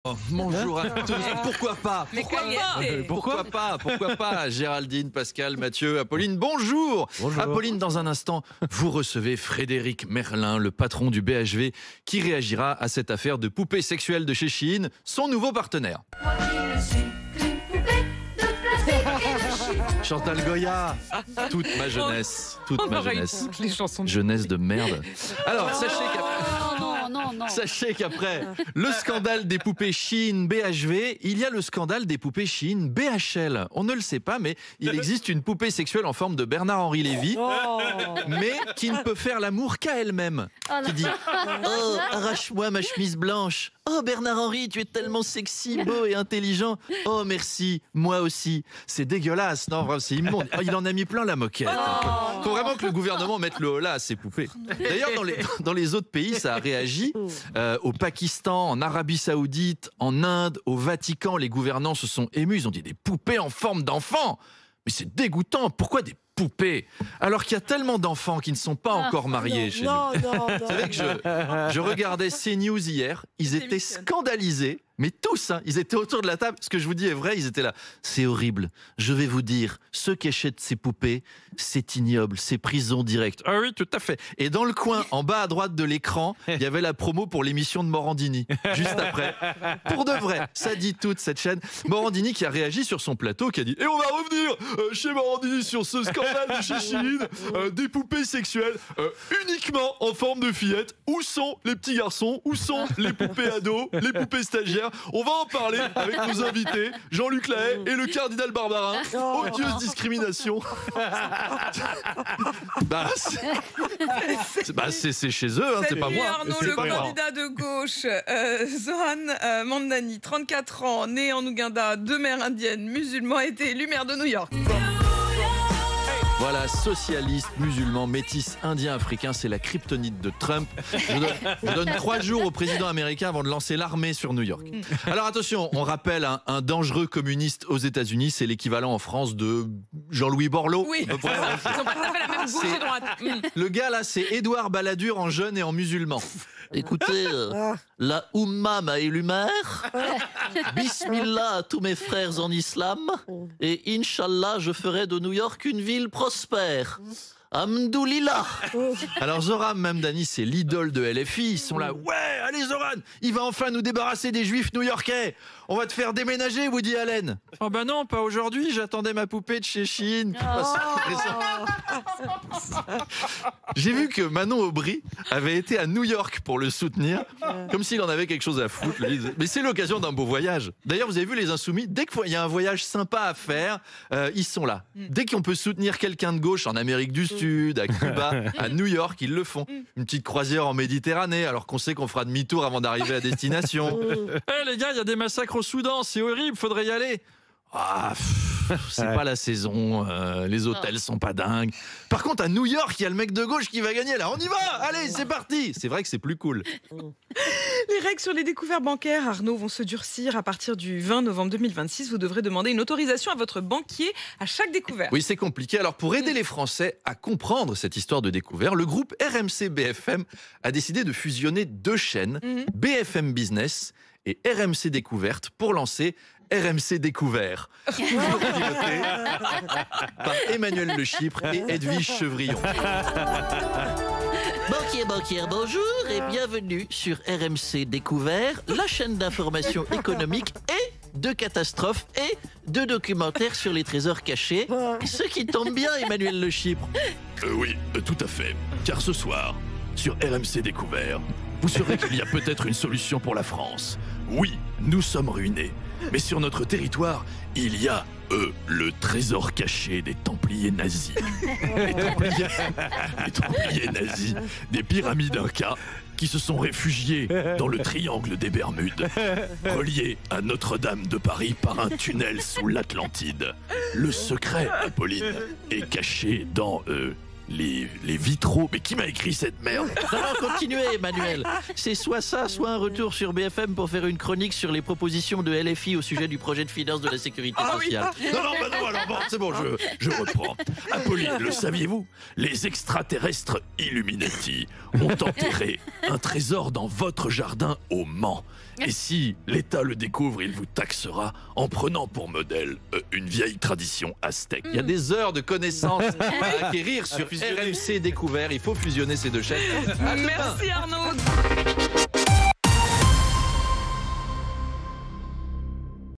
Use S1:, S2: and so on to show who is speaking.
S1: Oh, bonjour à tous. Pourquoi pas? Pourquoi pas? Géraldine, Pascal, Mathieu, Apolline, bonjour. Apolline, dans un instant, vous recevez Frédéric Merlin, le patron du BHV, qui réagira à cette affaire de poupée sexuelle de chez Shein, son nouveau partenaire. Chantal Goya, toute ma jeunesse, toutes les chansons jeunesse de merde. Alors, sachez qu'après le scandale des poupées Shein BHV, il y a le scandale des poupées Shein BHL. On ne le sait pas, mais il existe une poupée sexuelle en forme de Bernard-Henri Lévy, mais qui ne peut faire l'amour qu'à elle-même. Qui dit « Oh, arrache-moi ma chemise blanche. Oh, Bernard-Henri, tu es tellement sexy, beau et intelligent. Oh, merci, moi aussi. » C'est dégueulasse, non? C'est immonde. Oh, il en a mis plein la moquette. Faut vraiment que le gouvernement mette le holà à ces poupées. D'ailleurs, dans les autres pays, ça a réagi. Au Pakistan, en Arabie Saoudite, en Inde, au Vatican, les gouvernants se sont émus. Ils ont dit des poupées en forme d'enfants. Mais c'est dégoûtant. Pourquoi des poupées? Alors qu'il y a tellement d'enfants qui ne sont pas encore mariés chez nous. Vous savez que je regardais CNews hier. Ils étaient scandalisés. Mais tous, ils étaient autour de la table. Ce que je vous dis est vrai, ils étaient là. C'est horrible. Je vais vous dire, ceux qui achètent ces poupées, c'est ignoble, c'est prison directe. Ah oui, tout à fait. Et dans le coin, en bas à droite de l'écran, il y avait la promo pour l'émission de Morandini, juste après. Pour de vrai, ça dit toute cette chaîne. Morandini qui a réagi sur son plateau, qui a dit « Et on va revenir chez Morandini sur ce scandale de chez Shein, des poupées sexuelles uniquement en forme de fillettes. Où sont les petits garçons? Où sont les poupées ados? Les poupées stagiaires? On va en parler avec nos invités, Jean-Luc Lahaye et le cardinal Barbarin. Odieuse discrimination. C'est chez eux, c'est pas moi.
S2: Arnaud, le candidat de gauche, Zoran Mandani, 34 ans, né en Ouganda, de mère indienne, musulman, a été élu maire de New York.
S1: Voilà, socialiste, musulman, métis, indien, africain, c'est la kryptonite de Trump. Je donne 3 jours au président américain avant de lancer l'armée sur New York. Alors attention, on rappelle un dangereux communiste aux États-Unis, c'est l'équivalent en France de Jean-Louis Borloo.
S2: Oui, ils ont pas tout à fait la même gauche et droite.
S1: Le gars là, c'est Édouard Balladur en jeune et en musulman. Écoutez, la Oumma m'a élu maire. Bismillah à tous mes frères en islam. Et Inch'Allah, je ferai de New York une ville prospère. Hamdoulillah. Alors Zoran Mamdani, c'est l'idole de LFI. Ils sont là, ouais, allez Zoran, il va enfin nous débarrasser des juifs new-yorkais. On va te faire déménager, Woody Allen. Oh ben non, pas aujourd'hui, j'attendais ma poupée de chez Shein. J'ai vu que Manon Aubry avait été à New York pour le soutenir, comme s'il en avait quelque chose à foutre. Mais c'est l'occasion d'un beau voyage. D'ailleurs, vous avez vu les Insoumis, dès qu'il y a un voyage sympa à faire, ils sont là. Dès qu'on peut soutenir quelqu'un de gauche en Amérique du Sud, à Cuba, à New York, ils le font. Une petite croisière en Méditerranée, alors qu'on sait qu'on fera demi-tour avant d'arriver à destination. Les gars, il y a des massacres au Soudan, c'est horrible, faudrait y aller. C'est pas la saison, les hôtels sont pas dingues. Par contre, à New York, il y a le mec de gauche qui va gagner. Là, on y va. Allez, c'est parti. C'est vrai que c'est plus cool.
S2: Les règles sur les découvertes bancaires, Arnaud, vont se durcir à partir du 20 novembre 2026. Vous devrez demander une autorisation à votre banquier à chaque découverte.
S1: Oui, c'est compliqué. Alors, pour aider les Français à comprendre cette histoire de découvert, le groupe RMC BFM a décidé de fusionner 2 chaînes, BFM Business et RMC Découverte, pour lancer RMC Découvert. Piloté par Emmanuel Le Chypre et Edwige Chevrillon. Banquier, bonjour et bienvenue sur RMC Découvert, la chaîne d'information économique et de catastrophes et de documentaires sur les trésors cachés. Ce qui tombe bien, Emmanuel Le Chypre.
S3: Oui, tout à fait. Car ce soir, sur RMC Découvert, vous saurez qu'il y a peut-être une solution pour la France. Oui, nous sommes ruinés. Mais sur notre territoire, il y a, le trésor caché des Templiers nazis. Les Templiers nazis des pyramides Inca qui se sont réfugiés dans le triangle des Bermudes, reliés à Notre-Dame de Paris par un tunnel sous l'Atlantide. Le secret, Apolline, est caché dans les vitraux. Mais qui m'a écrit cette merde?
S1: Non, continuez, Emmanuel. C'est soit ça, soit un retour sur BFM pour faire une chronique sur les propositions de LFI au sujet du projet de finance de la sécurité sociale.
S3: Non, alors bon, c'est bon, je reprends. Apolline, le saviez-vous? Les extraterrestres Illuminati ont enterré un trésor dans votre jardin au Mans. Et si l'État le découvre, il vous taxera en prenant pour modèle une vieille tradition aztèque.
S1: Il y a des heures de connaissances à acquérir sur RMC Découvert. Il faut fusionner ces deux chaînes.
S2: Merci Arnaud.